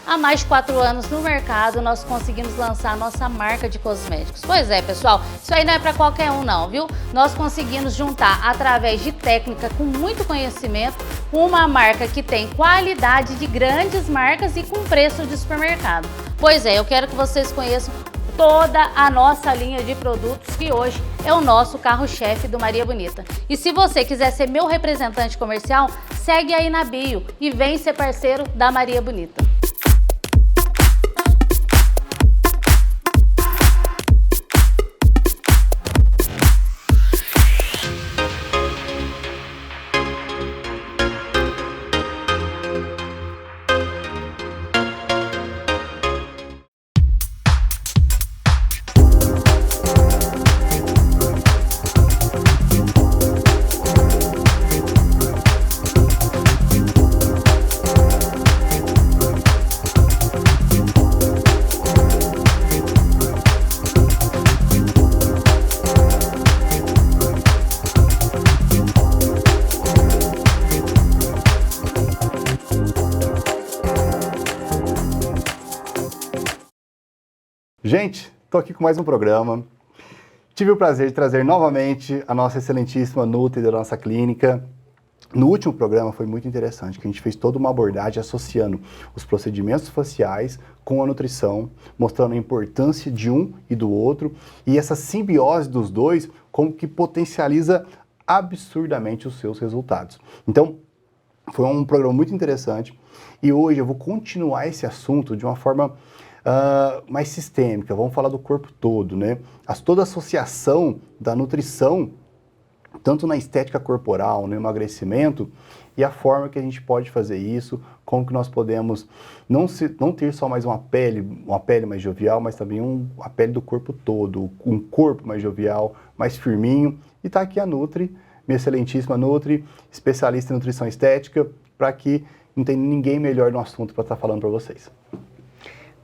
Há mais de 4 anos no mercado, nós conseguimos lançar a nossa marca de cosméticos. Pois é, pessoal, isso aí não é para qualquer um não, viu? Nós conseguimos juntar, através de técnica com muito conhecimento, uma marca que tem qualidade de grandes marcas e com preço de supermercado. Pois é, eu quero que vocês conheçam toda a nossa linha de produtos, que hoje é o nosso carro-chefe do Maria Bonita. E se você quiser ser meu representante comercial, segue aí na bio e vem ser parceiro da Maria Bonita. Gente, estou aqui com mais um programa. Tive o prazer de trazer novamente a nossa excelentíssima Nutri da nossa clínica. No último programa foi muito interessante, que a gente fez toda uma abordagem associando os procedimentos faciais com a nutrição, mostrando a importância de um e do outro, e essa simbiose dos dois, como que potencializa absurdamente os seus resultados. Então, foi um programa muito interessante, e hoje eu vou continuar esse assunto de uma forma mais sistêmica. Vamos falar do corpo todo, né? Toda a associação da nutrição, tanto na estética corporal, no emagrecimento, e a forma que a gente pode fazer isso, como que nós podemos não ter só mais uma pele mais jovial, mas também a pele do corpo todo, um corpo mais jovial, mais firminho. E tá aqui a Nutri, minha excelentíssima Nutri, especialista em nutrição estética, para que não tem ninguém melhor no assunto para estar falando para vocês.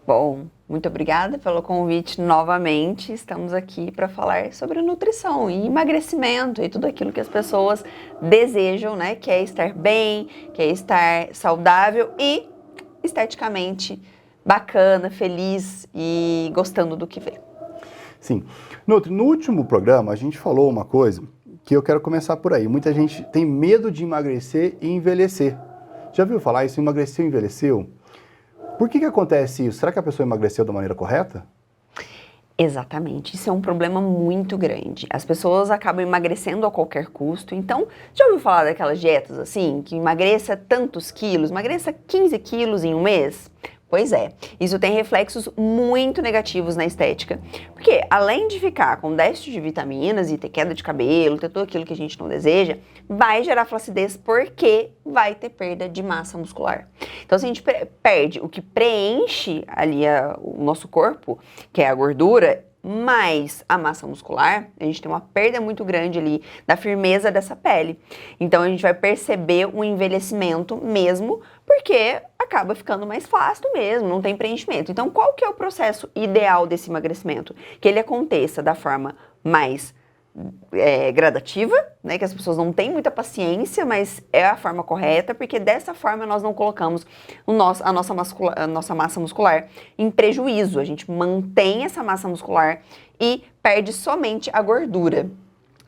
Bom, muito obrigada pelo convite novamente. Estamos aqui para falar sobre nutrição e emagrecimento e tudo aquilo que as pessoas desejam, né? Que é estar bem, que é estar saudável e esteticamente bacana, feliz e gostando do que vê. Sim. No último programa, a gente falou uma coisa que eu quero começar por aí. Muita gente tem medo de emagrecer e envelhecer. Já viu falar isso? Emagreceu e envelheceu? Por que acontece isso? Será que a pessoa emagreceu da maneira correta? Exatamente, isso é um problema muito grande. As pessoas acabam emagrecendo a qualquer custo. Então, já ouviu falar daquelas dietas assim, que emagreça tantos quilos, emagreça 15 quilos em um mês? Pois é, isso tem reflexos muito negativos na estética, porque além de ficar com déficit de vitaminas e ter queda de cabelo, ter tudo aquilo que a gente não deseja, vai gerar flacidez porque vai ter perda de massa muscular. Então, se a gente perde o que preenche ali o nosso corpo, que é a gordura, mais a massa muscular, a gente tem uma perda muito grande ali da firmeza dessa pele. Então a gente vai perceber um envelhecimento mesmo, porque acaba ficando mais flácido mesmo, não tem preenchimento. Então qual que é o processo ideal desse emagrecimento? Que ele aconteça da forma mais gradativa, né, que as pessoas não têm muita paciência, mas é a forma correta, porque dessa forma nós não colocamos a nossa massa muscular em prejuízo. A gente mantém essa massa muscular e perde somente a gordura.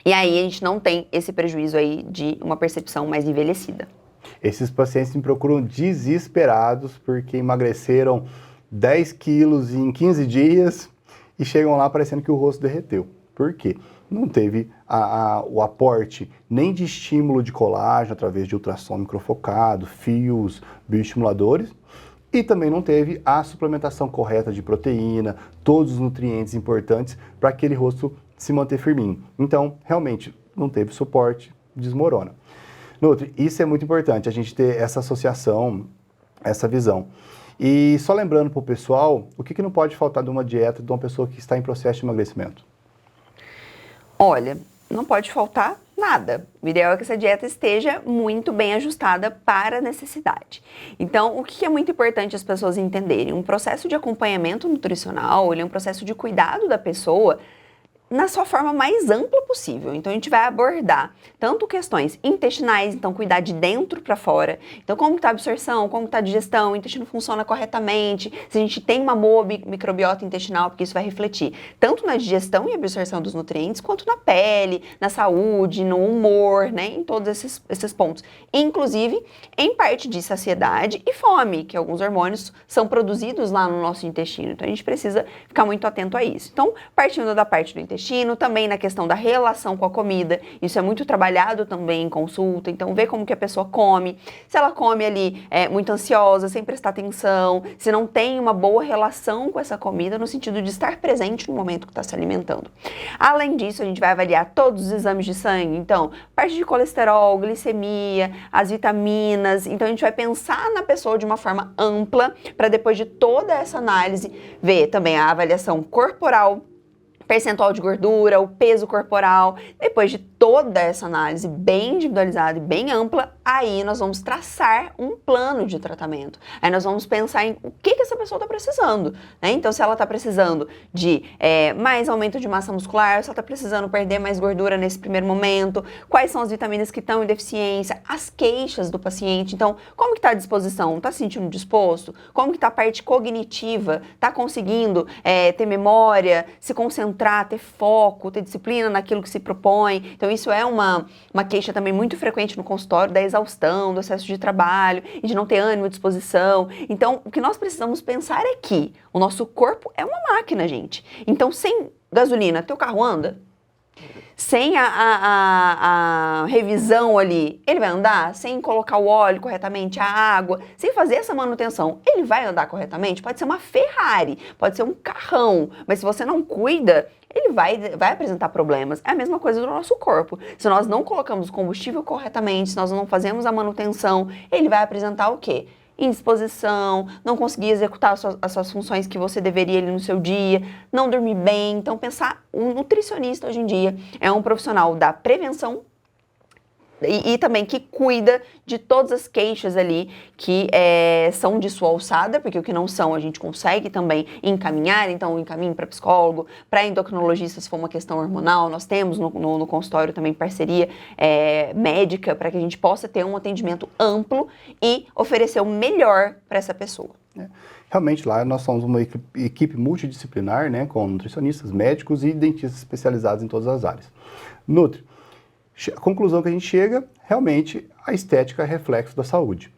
E aí a gente não tem esse prejuízo aí de uma percepção mais envelhecida. Esses pacientes me procuram desesperados porque emagreceram 10 quilos em 15 dias e chegam lá parecendo que o rosto derreteu. Por quê? Não teve o aporte nem de estímulo de colágeno através de ultrassom microfocado, fios, bioestimuladores, e também não teve a suplementação correta de proteína, todos os nutrientes importantes para aquele rosto se manter firminho. Então, realmente, não teve suporte, desmorona. Nutri, isso é muito importante, a gente ter essa associação, essa visão. E só lembrando para o pessoal, o que não pode faltar de uma dieta de uma pessoa que está em processo de emagrecimento? Olha, não pode faltar nada. O ideal é que essa dieta esteja muito bem ajustada para a necessidade. Então, o que é muito importante as pessoas entenderem? Um processo de acompanhamento nutricional, ele é um processo de cuidado da pessoa na sua forma mais ampla possível. Então, a gente vai abordar tanto questões intestinais, então cuidar de dentro para fora. Então, como está a absorção, como está a digestão, o intestino funciona corretamente, se a gente tem uma boa microbiota intestinal, porque isso vai refletir tanto na digestão e absorção dos nutrientes, quanto na pele, na saúde, no humor, né, em todos esses pontos. Inclusive, em parte de saciedade e fome, que alguns hormônios são produzidos lá no nosso intestino. Então, a gente precisa ficar muito atento a isso. Então, partindo da parte do intestino, também na questão da relação com a comida, isso é muito trabalhado também em consulta, então ver como que a pessoa come, se ela come ali muito ansiosa, sem prestar atenção, se não tem uma boa relação com essa comida, no sentido de estar presente no momento que está se alimentando. Além disso, a gente vai avaliar todos os exames de sangue, então, parte de colesterol, glicemia, as vitaminas, então a gente vai pensar na pessoa de uma forma ampla, para depois de toda essa análise, ver também a avaliação corporal, percentual de gordura, o peso corporal. Depois de toda essa análise bem individualizada e bem ampla, aí nós vamos traçar um plano de tratamento. Aí nós vamos pensar em o que essa pessoa está precisando, né? Então, se ela está precisando de mais aumento de massa muscular, se ela está precisando perder mais gordura nesse primeiro momento, quais são as vitaminas que estão em deficiência, as queixas do paciente. Então, como que está a disposição? Está se sentindo disposto? Como que está a parte cognitiva? Está conseguindo ter memória, se concentrar, ter foco, ter disciplina naquilo que se propõe? Então, isso é uma queixa também muito frequente no consultório, da exaustão, do excesso de trabalho e de não ter ânimo, disposição. Então, o que nós precisamos pensar é que o nosso corpo é uma máquina, gente. Então, sem gasolina, teu carro anda? Sem a revisão ali, ele vai andar? Sem colocar o óleo corretamente, a água, sem fazer essa manutenção, ele vai andar corretamente? Pode ser uma Ferrari, pode ser um carrão, mas se você não cuida, ele vai apresentar problemas. É a mesma coisa do nosso corpo. Se nós não colocamos o combustível corretamente, se nós não fazemos a manutenção, ele vai apresentar o quê? Indisposição, não conseguir executar as suas funções que você deveria ali no seu dia, não dormir bem. Então, pensar, um nutricionista hoje em dia é um profissional da prevenção e também que cuida de todas as queixas ali que são de sua alçada, porque o que não são a gente consegue também encaminhar, então encaminho para psicólogo, para endocrinologista se for uma questão hormonal. Nós temos no consultório também parceria médica para que a gente possa ter um atendimento amplo e oferecer o melhor para essa pessoa. Realmente lá nós somos uma equipe multidisciplinar, né, com nutricionistas, médicos e dentistas especializados em todas as áreas. Nutri, a conclusão que a gente chega, realmente, a estética é reflexo da saúde.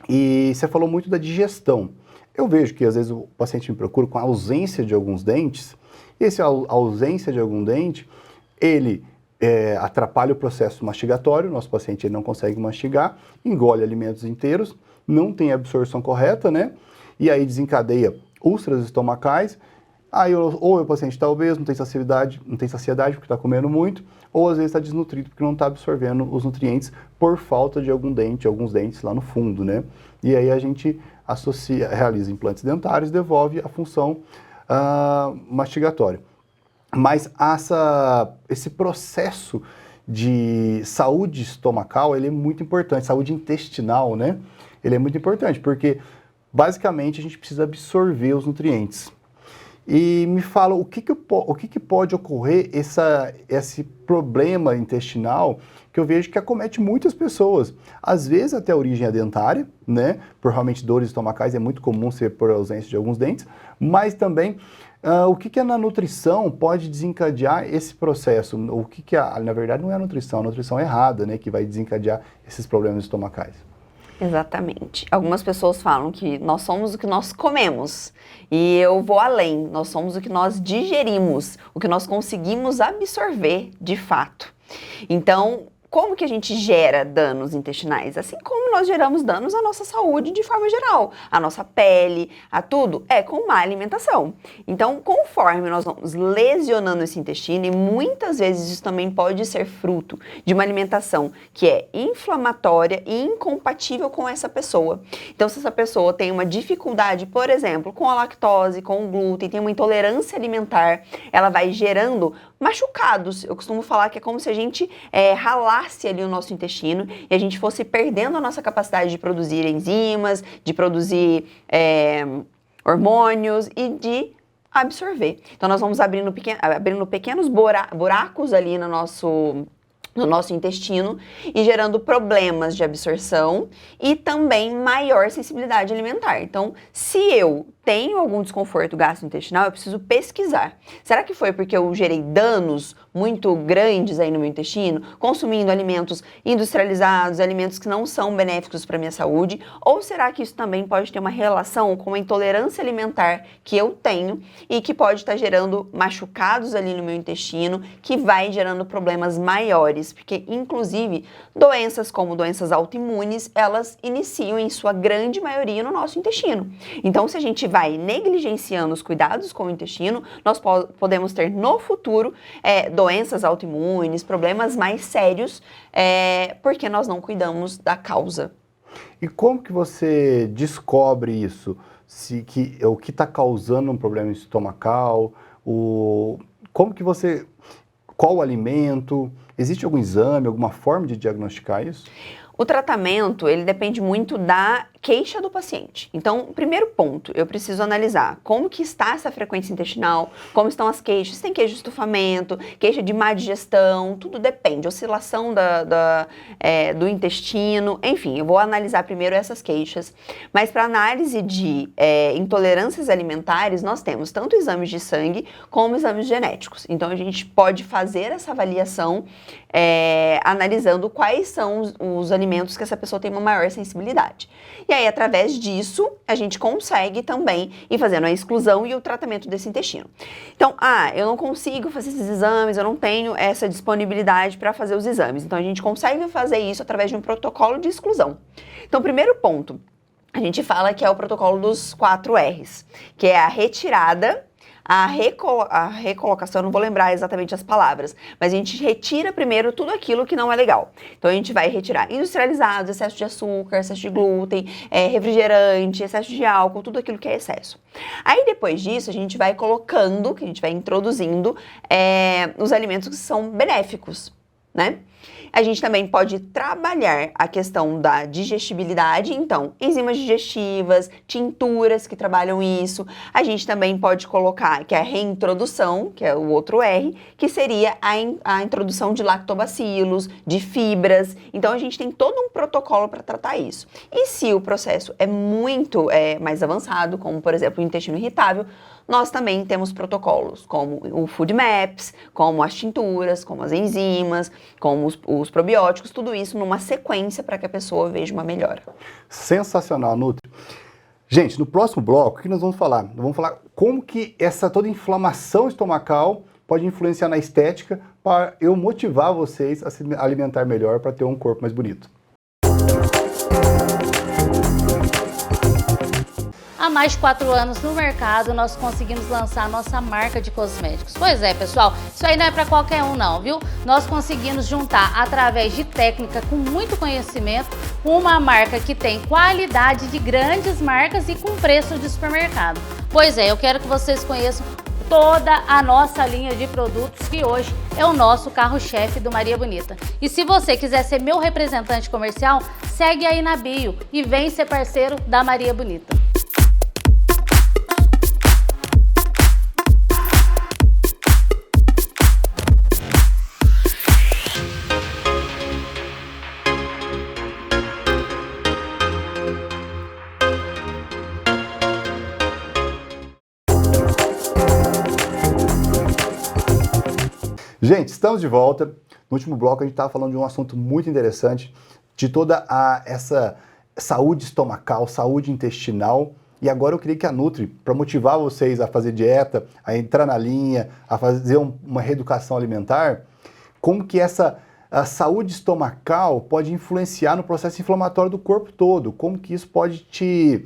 E você falou muito da digestão. Eu vejo que, às vezes, o paciente me procura com a ausência de alguns dentes. E essa ausência de algum dente, ele atrapalha o processo mastigatório. Nosso paciente ele não consegue mastigar, engole alimentos inteiros, não tem absorção correta, né? E aí desencadeia úlceras estomacais. Aí ou o paciente está obeso, não tem saciedade porque está comendo muito, ou às vezes está desnutrido porque não está absorvendo os nutrientes por falta de alguns dentes lá no fundo, né? E aí a gente realiza implantes dentários e devolve a função mastigatória. Mas esse processo de saúde estomacal, ele é muito importante, saúde intestinal, né? Ele é muito importante porque, basicamente, a gente precisa absorver os nutrientes. E me fala o que pode ocorrer esse problema intestinal que eu vejo que acomete muitas pessoas. Às vezes até a origem é dentária, né? Por realmente dores estomacais é muito comum ser por ausência de alguns dentes, mas também o que na nutrição pode desencadear esse processo? Na verdade não é a nutrição errada, né? Que vai desencadear esses problemas estomacais. Exatamente. Algumas pessoas falam que nós somos o que nós comemos. E eu vou além. Nós somos o que nós digerimos, o que nós conseguimos absorver de fato. Então, como que a gente gera danos intestinais? Assim como nós geramos danos à nossa saúde de forma geral, à nossa pele, a tudo, com má alimentação. Então, conforme nós vamos lesionando esse intestino, e muitas vezes isso também pode ser fruto de uma alimentação que é inflamatória e incompatível com essa pessoa. Então, se essa pessoa tem uma dificuldade, por exemplo, com a lactose, com o glúten, tem uma intolerância alimentar, ela vai gerando machucados. Eu costumo falar que é como se a gente ralasse ali o nosso intestino e a gente fosse perdendo a nossa capacidade de produzir enzimas, de produzir hormônios e de absorver. Então, nós vamos abrindo pequenos buracos ali no nosso intestino e gerando problemas de absorção e também maior sensibilidade alimentar. Então, se eu tenho algum desconforto gastrointestinal, eu preciso pesquisar. Será que foi porque eu gerei danos muito grandes aí no meu intestino, consumindo alimentos industrializados, alimentos que não são benéficos para a minha saúde? Ou será que isso também pode ter uma relação com a intolerância alimentar que eu tenho e que pode estar gerando machucados ali no meu intestino, que vai gerando problemas maiores? Porque, inclusive, doenças como doenças autoimunes, elas iniciam em sua grande maioria no nosso intestino. Então, se a gente vai negligenciando os cuidados com o intestino, nós podemos ter no futuro doenças autoimunes, problemas mais sérios, porque nós não cuidamos da causa. E como que você descobre isso? O que está causando um problema estomacal? Como que você... Qual o alimento? Existe algum exame, alguma forma de diagnosticar isso? O tratamento, ele depende muito da queixa do paciente. Então, primeiro ponto, eu preciso analisar como que está essa frequência intestinal, como estão as queixas, se tem queixa de estufamento, queixa de má digestão, tudo depende, oscilação do intestino, enfim, eu vou analisar primeiro essas queixas. Mas para análise de intolerâncias alimentares, nós temos tanto exames de sangue como exames genéticos. Então, a gente pode fazer essa avaliação analisando quais são os alimentos que essa pessoa tem uma maior sensibilidade. E aí, através disso, a gente consegue também ir fazendo a exclusão e o tratamento desse intestino. Então, eu não consigo fazer esses exames, eu não tenho essa disponibilidade para fazer os exames. Então, a gente consegue fazer isso através de um protocolo de exclusão. Então, primeiro ponto, a gente fala que é o protocolo dos 4 R's, que é a retirada, a recolocação, eu não vou lembrar exatamente as palavras, mas a gente retira primeiro tudo aquilo que não é legal. Então, a gente vai retirar industrializados, excesso de açúcar, excesso de glúten, refrigerante, excesso de álcool, tudo aquilo que é excesso. Aí, depois disso, a gente vai colocando, que a gente vai introduzindo os alimentos que são benéficos, né? A gente também pode trabalhar a questão da digestibilidade, então, enzimas digestivas, tinturas que trabalham isso. A gente também pode colocar, que é a reintrodução, que é o outro R, que seria a introdução de lactobacilos, de fibras. Então, a gente tem todo um protocolo para tratar isso. E se o processo é muito mais avançado, como, por exemplo, o intestino irritável, nós também temos protocolos, como o Food Maps, como as tinturas, como as enzimas, como os probióticos, tudo isso numa sequência para que a pessoa veja uma melhora. Sensacional, Nutri. Gente, no próximo bloco, o que nós vamos falar? Nós vamos falar como que essa toda inflamação estomacal pode influenciar na estética para eu motivar vocês a se alimentar melhor para ter um corpo mais bonito. Há mais de 4 anos no mercado, nós conseguimos lançar a nossa marca de cosméticos. Pois é, pessoal, isso aí não é para qualquer um não, viu? Nós conseguimos juntar, através de técnica com muito conhecimento, uma marca que tem qualidade de grandes marcas e com preço de supermercado. Pois é, eu quero que vocês conheçam toda a nossa linha de produtos, que hoje é o nosso carro-chefe do Maria Bonita. E se você quiser ser meu representante comercial, segue aí na bio e vem ser parceiro da Maria Bonita. Gente, estamos de volta. No último bloco a gente estava falando de um assunto muito interessante, de toda essa saúde estomacal, saúde intestinal. E agora eu queria que a Nutri, para motivar vocês a fazer dieta, a entrar na linha, a fazer uma reeducação alimentar, como que a saúde estomacal pode influenciar no processo inflamatório do corpo todo, como que isso pode te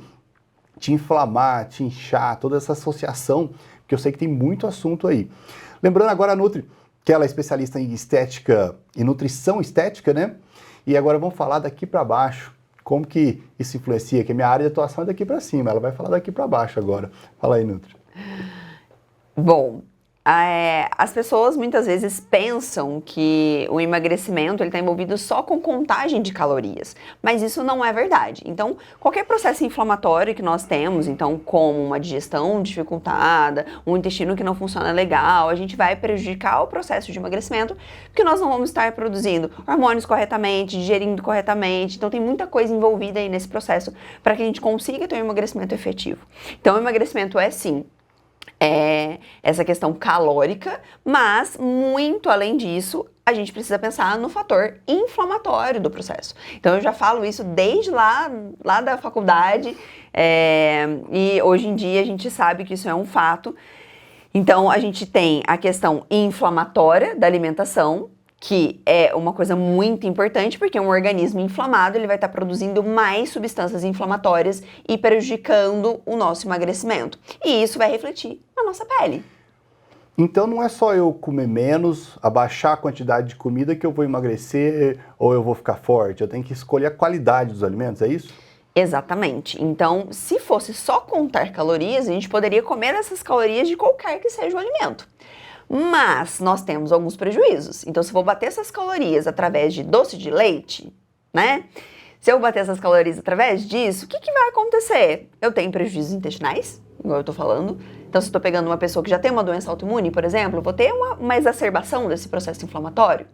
inflamar, te inchar, toda essa associação, porque eu sei que tem muito assunto aí. Lembrando agora a Nutri, que ela é especialista em estética e nutrição estética, né? E agora vamos falar daqui para baixo, como que isso influencia, que a minha área de atuação é daqui para cima, ela vai falar daqui para baixo agora. Fala aí, Nutri. Bom, As pessoas muitas vezes pensam que o emagrecimento está envolvido só com contagem de calorias, mas isso não é verdade. Então, qualquer processo inflamatório que nós temos, então como uma digestão dificultada, um intestino que não funciona legal, a gente vai prejudicar o processo de emagrecimento, porque nós não vamos estar produzindo hormônios corretamente, digerindo corretamente. Então, tem muita coisa envolvida aí nesse processo para que a gente consiga ter um emagrecimento efetivo. Então, o emagrecimento é sim essa questão calórica, mas muito além disso, a gente precisa pensar no fator inflamatório do processo. Então eu já falo isso desde lá da faculdade, e hoje em dia a gente sabe que isso é um fato. Então a gente tem a questão inflamatória da alimentação, que é uma coisa muito importante, porque um organismo inflamado ele vai estar produzindo mais substâncias inflamatórias e prejudicando o nosso emagrecimento. E isso vai refletir na nossa pele. Então não é só eu comer menos, abaixar a quantidade de comida que eu vou emagrecer ou eu vou ficar forte. Eu tenho que escolher a qualidade dos alimentos, é isso? Exatamente. Então, se fosse só contar calorias, a gente poderia comer essas calorias de qualquer que seja o alimento. Mas nós temos alguns prejuízos. Então, se eu vou bater essas calorias através de doce de leite, né? Se eu bater essas calorias através disso, o que vai acontecer? Eu tenho prejuízos intestinais, igual eu tô falando. Então, se eu tô pegando uma pessoa que já tem uma doença autoimune, por exemplo, eu vou ter uma exacerbação desse processo inflamatório.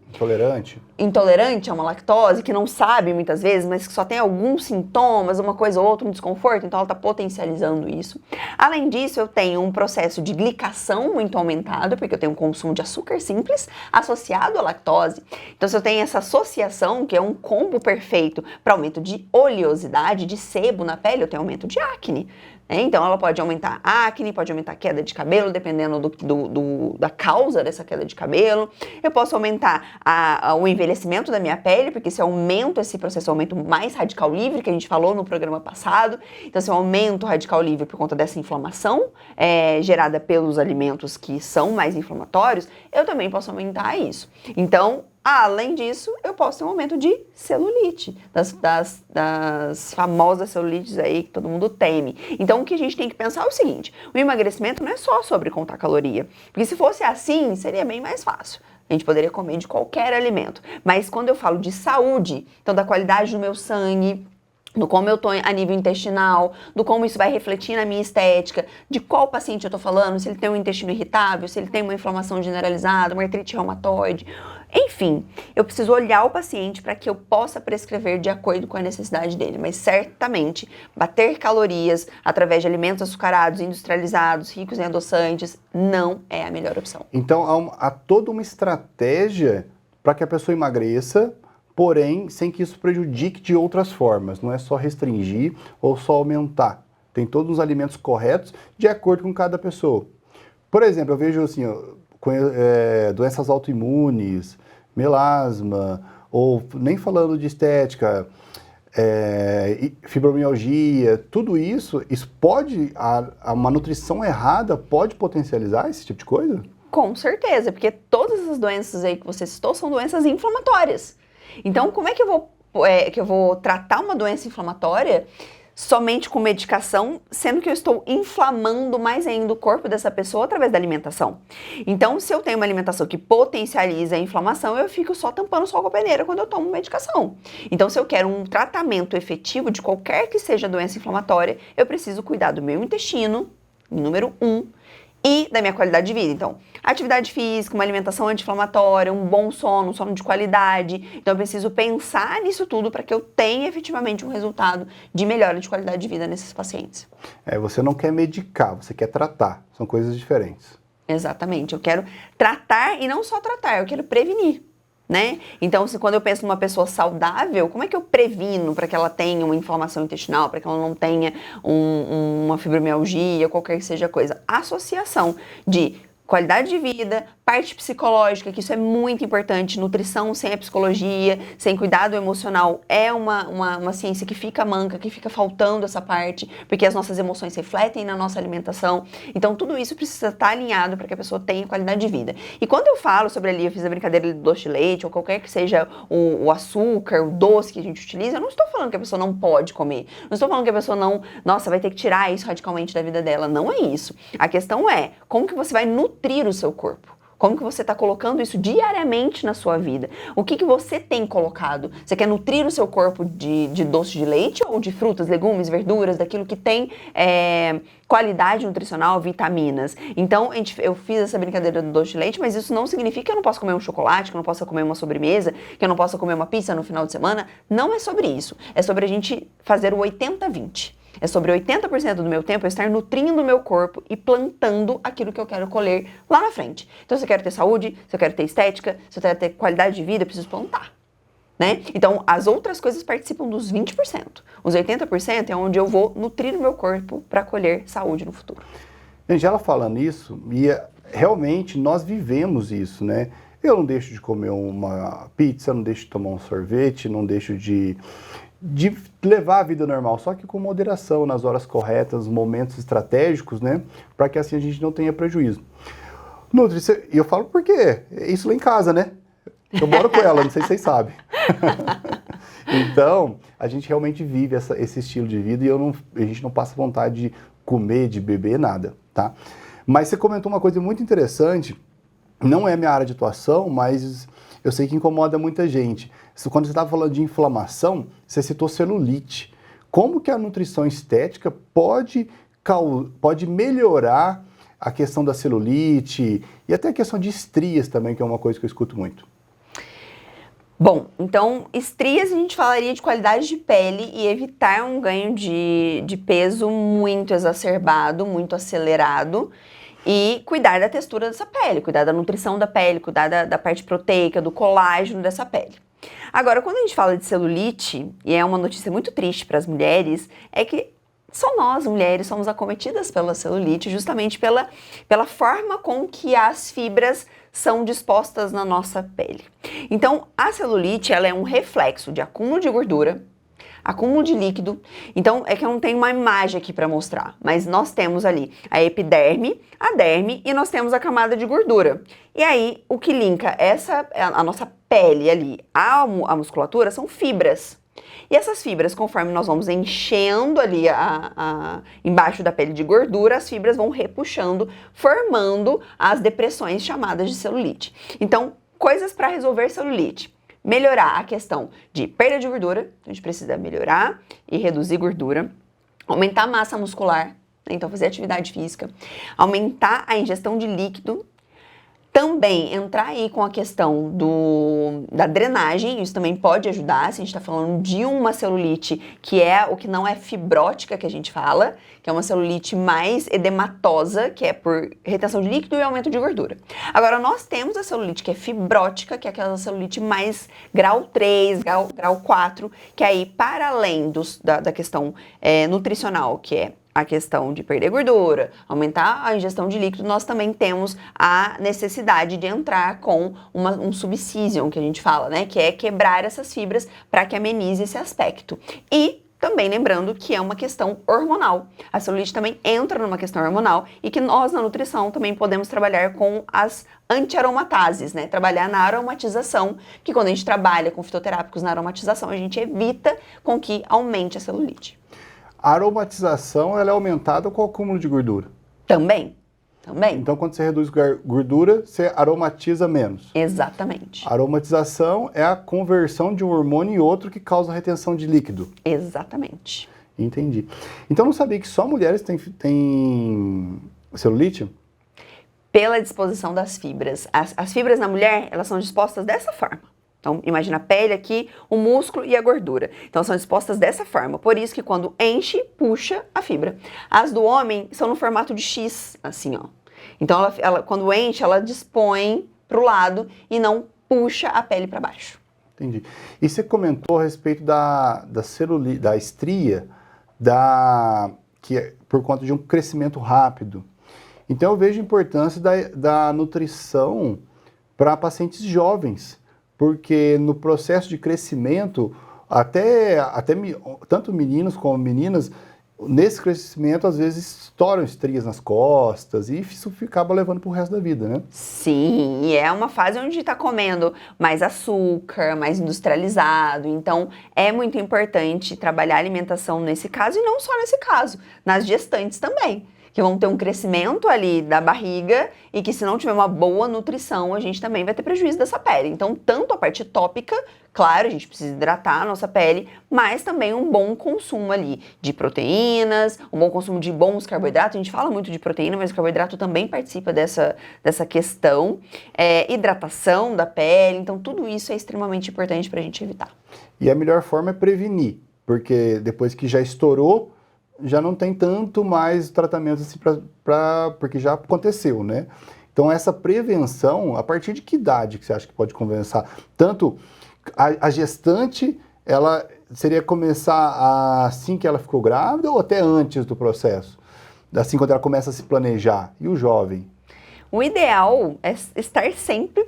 Intolerante a uma lactose, que não sabe muitas vezes, mas que só tem alguns sintomas, uma coisa ou outra, um desconforto, então ela tá potencializando isso. Além disso, eu tenho um processo de glicação muito aumentado, porque eu tenho um consumo de açúcar simples associado à lactose. Então, se eu tenho essa associação, que é um combo perfeito para aumento de oleosidade, de sebo na pele, eu tenho aumento de acne. Então, ela pode aumentar a acne, pode aumentar a queda de cabelo, dependendo da causa dessa queda de cabelo. Eu posso aumentar o envelhecimento da minha pele, porque se eu aumento esse processo, eu aumento mais radical livre, que a gente falou no programa passado. Então, se eu aumento o radical livre por conta dessa inflamação gerada pelos alimentos que são mais inflamatórios, eu também posso aumentar isso. Então, além disso, eu posso ter um aumento de celulite, das famosas celulites aí que todo mundo teme. Então, o que a gente tem que pensar é o seguinte: o emagrecimento não é só sobre contar caloria, porque se fosse assim, seria bem mais fácil. A gente poderia comer de qualquer alimento. Mas quando eu falo de saúde, então da qualidade do meu sangue, do como eu estou a nível intestinal, do como isso vai refletir na minha estética, de qual paciente eu estou falando, se ele tem um intestino irritável, se ele tem uma inflamação generalizada, uma artrite reumatoide. Enfim, eu preciso olhar o paciente para que eu possa prescrever de acordo com a necessidade dele, mas certamente bater calorias através de alimentos açucarados, industrializados, ricos em adoçantes, não é a melhor opção. Então há toda uma estratégia para que a pessoa emagreça, porém sem que isso prejudique de outras formas. Não é só restringir ou só aumentar. Tem todos os alimentos corretos de acordo com cada pessoa. Por exemplo, eu vejo assim, doenças autoimunes, melasma, ou nem falando de estética, fibromialgia, tudo isso pode, uma nutrição errada pode potencializar esse tipo de coisa? Com certeza, porque todas essas doenças aí que você citou são doenças inflamatórias. Então, como é que eu vou tratar uma doença inflamatória somente com medicação, sendo que eu estou inflamando mais ainda o corpo dessa pessoa através da alimentação? Então, se eu tenho uma alimentação que potencializa a inflamação, eu fico só tampando sol com a peneira quando eu tomo medicação. Então, se eu quero um tratamento efetivo de qualquer que seja a doença inflamatória, eu preciso cuidar do meu intestino, número 1, e da minha qualidade de vida. Então, atividade física, uma alimentação anti-inflamatória, um bom sono, um sono de qualidade. Então, eu preciso pensar nisso tudo para que eu tenha efetivamente um resultado de melhora de qualidade de vida nesses pacientes. Você não quer medicar, você quer tratar. São coisas diferentes. Exatamente. Eu quero tratar e não só tratar, eu quero prevenir. Né? Então, quando eu penso numa pessoa saudável, como é que eu previno para que ela tenha uma inflamação intestinal, para que ela não tenha uma fibromialgia, qualquer que seja a coisa? Associação de qualidade de vida, parte psicológica, que isso é muito importante. Nutrição sem a psicologia, sem cuidado emocional, é uma ciência que fica manca, que fica faltando essa parte, porque as nossas emoções refletem na nossa alimentação. Então, tudo isso precisa estar alinhado para que a pessoa tenha qualidade de vida. E quando eu falo sobre ali, eu fiz a brincadeira do doce de leite, ou qualquer que seja o açúcar, o doce que a gente utiliza, eu não estou falando que a pessoa não pode comer. Não estou falando que a pessoa não, vai ter que tirar isso radicalmente da vida dela. Não é isso. A questão é, como que você vai nutrir nutrir o seu corpo? Como que você está colocando isso diariamente na sua vida? O que você tem colocado? Você quer nutrir o seu corpo de doce de leite ou de frutas, legumes, verduras, daquilo que tem qualidade nutricional, vitaminas? Então, eu fiz essa brincadeira do doce de leite, mas isso não significa que eu não posso comer um chocolate, que eu não posso comer uma sobremesa, que eu não posso comer uma pizza no final de semana. Não é sobre isso. É sobre a gente fazer o 80-20. É sobre 80% do meu tempo eu estar nutrindo o meu corpo e plantando aquilo que eu quero colher lá na frente. Então, se eu quero ter saúde, se eu quero ter estética, se eu quero ter qualidade de vida, eu preciso plantar, né? Então, as outras coisas participam dos 20%. Os 80% é onde eu vou nutrir o meu corpo para colher saúde no futuro. Gente, ela falando isso, realmente nós vivemos isso, né? Eu não deixo de comer uma pizza, não deixo de tomar um sorvete, não deixo de levar a vida normal, só que com moderação, nas horas corretas, momentos estratégicos, né? Para que assim a gente não tenha prejuízo. Nutri, e eu falo por quê? Isso lá em casa, né? Eu moro com ela, não sei se vocês sabem. Então, a gente realmente vive esse estilo de vida e a gente não passa vontade de comer, de beber, nada, tá? Mas você comentou uma coisa muito interessante, não é minha área de atuação, mas eu sei que incomoda muita gente. Quando você estava falando de inflamação, você citou celulite. Como que a nutrição estética pode melhorar a questão da celulite e até a questão de estrias também, que é uma coisa que eu escuto muito? Bom, então, estrias a gente falaria de qualidade de pele e evitar um ganho de peso muito exacerbado, muito acelerado. E cuidar da textura dessa pele, cuidar da nutrição da pele, cuidar da parte proteica, do colágeno dessa pele. Agora, quando a gente fala de celulite, e é uma notícia muito triste para as mulheres, é que só nós, mulheres, somos acometidas pela celulite justamente pela forma com que as fibras são dispostas na nossa pele. Então, a celulite, ela é um reflexo de acúmulo de gordura, acúmulo de líquido. Então, é que eu não tenho uma imagem aqui para mostrar, mas nós temos ali a epiderme, a derme e nós temos a camada de gordura. E aí, o que linka a nossa pele ali à musculatura são fibras. E essas fibras, conforme nós vamos enchendo ali embaixo da pele de gordura, as fibras vão repuxando, formando as depressões chamadas de celulite. Então, coisas para resolver celulite. Melhorar a questão de perda de gordura, a gente precisa melhorar e reduzir gordura, aumentar a massa muscular, né? Então fazer atividade física, aumentar a ingestão de líquido, também entrar aí com a questão da drenagem, isso também pode ajudar, se a gente está falando de uma celulite que é o que não é fibrótica que a gente fala, que é uma celulite mais edematosa, que é por retenção de líquido e aumento de gordura. Agora, nós temos a celulite que é fibrótica, que é aquela celulite mais grau 3, grau 4, que aí, para além da questão nutricional, que é a questão de perder gordura, aumentar a ingestão de líquido, nós também temos a necessidade de entrar com um subcision, que a gente fala, né? Que é quebrar essas fibras para que amenize esse aspecto. E também lembrando que é uma questão hormonal. A celulite também entra numa questão hormonal e que nós, na nutrição, também podemos trabalhar com as antiaromatases, né? Trabalhar na aromatização, que quando a gente trabalha com fitoterápicos na aromatização, a gente evita com que aumente a celulite. A aromatização, ela é aumentada com o acúmulo de gordura? Também. Então, quando você reduz gordura, você aromatiza menos? Exatamente. A aromatização é a conversão de um hormônio em outro que causa retenção de líquido? Exatamente. Entendi. Então, não sabia que só mulheres têm celulite? Pela disposição das fibras. As fibras na mulher, elas são dispostas dessa forma. Então, imagina a pele aqui, o músculo e a gordura. Então, são dispostas dessa forma. Por isso que quando enche, puxa a fibra. As do homem são no formato de X, assim, ó. Então, ela quando enche, ela dispõe para o lado e não puxa a pele para baixo. Entendi. E você comentou a respeito da estria, que é por conta de um crescimento rápido. Então, eu vejo a importância da nutrição para pacientes jovens. Porque no processo de crescimento, até tanto meninos como meninas, nesse crescimento, às vezes, estouram estrias nas costas e isso acaba levando pro resto da vida, né? Sim, e é uma fase onde está comendo mais açúcar, mais industrializado. Então, é muito importante trabalhar a alimentação nesse caso e não só nesse caso, nas gestantes também, que vão ter um crescimento ali da barriga e que se não tiver uma boa nutrição, a gente também vai ter prejuízo dessa pele. Então, tanto a parte tópica, claro, a gente precisa hidratar a nossa pele, mas também um bom consumo ali de proteínas, um bom consumo de bons carboidratos. A gente fala muito de proteína, mas o carboidrato também participa dessa questão. Hidratação da pele, então tudo isso é extremamente importante para a gente evitar. E a melhor forma é prevenir, porque depois que já estourou, já não tem tanto mais tratamento assim porque já aconteceu, né? Então essa prevenção, a partir de que idade que você acha que pode começar? Tanto a gestante, ela seria começar assim que ela ficou grávida ou até antes do processo? Assim quando ela começa a se planejar. E o jovem? O ideal é estar sempre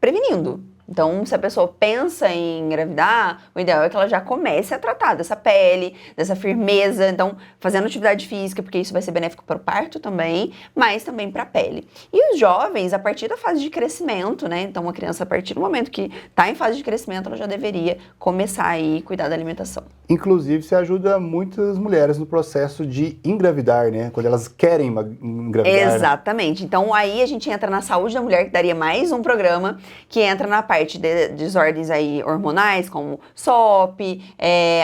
prevenindo. Então, se a pessoa pensa em engravidar, o ideal é que ela já comece a tratar dessa pele, dessa firmeza, então fazendo atividade física, porque isso vai ser benéfico para o parto também, mas também para a pele. E os jovens, a partir da fase de crescimento, né? Então, uma criança, a partir do momento que está em fase de crescimento, ela já deveria começar aí a cuidar da alimentação. Inclusive, você ajuda muitas mulheres no processo de engravidar, né? Quando elas querem engravidar. Exatamente. Né? Então, aí a gente entra na saúde da mulher, que daria mais um programa, que entra na parte de desordens aí hormonais, como SOP,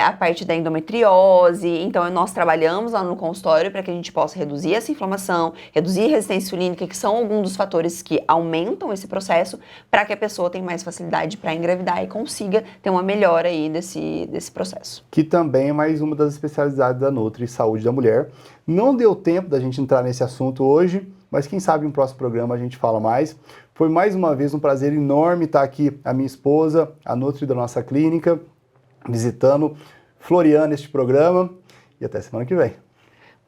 a parte da endometriose. Então, nós trabalhamos lá no consultório para que a gente possa reduzir essa inflamação, reduzir a resistência insulínica, que são alguns dos fatores que aumentam esse processo, para que a pessoa tenha mais facilidade para engravidar e consiga ter uma melhora aí desse processo. Que também é mais uma das especialidades da Nutri Saúde da Mulher. Não deu tempo da gente entrar nesse assunto hoje, mas quem sabe no próximo programa a gente fala mais. Foi mais uma vez um prazer enorme estar aqui, a minha esposa, a Nutri da nossa clínica, visitando Floriana este programa, e até semana que vem.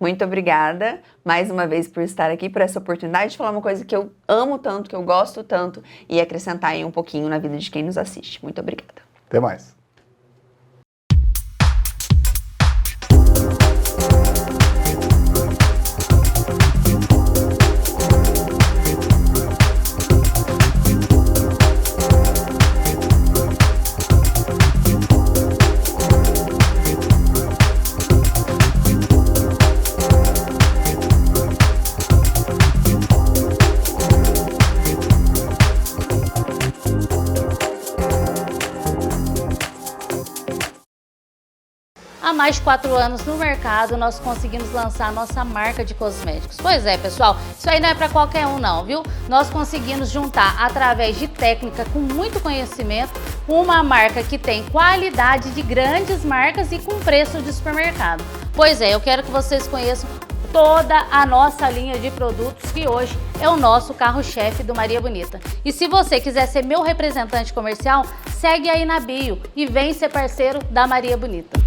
Muito obrigada, mais uma vez, por estar aqui, por essa oportunidade de falar uma coisa que eu amo tanto, que eu gosto tanto, e acrescentar aí um pouquinho na vida de quem nos assiste. Muito obrigada. Até mais. Há mais de 4 anos no mercado, nós conseguimos lançar a nossa marca de cosméticos. Pois é, pessoal, isso aí não é para qualquer um não, viu? Nós conseguimos juntar, através de técnica com muito conhecimento, uma marca que tem qualidade de grandes marcas e com preço de supermercado. Pois é, eu quero que vocês conheçam toda a nossa linha de produtos, que hoje é o nosso carro-chefe do Maria Bonita. E se você quiser ser meu representante comercial, segue aí na bio e vem ser parceiro da Maria Bonita.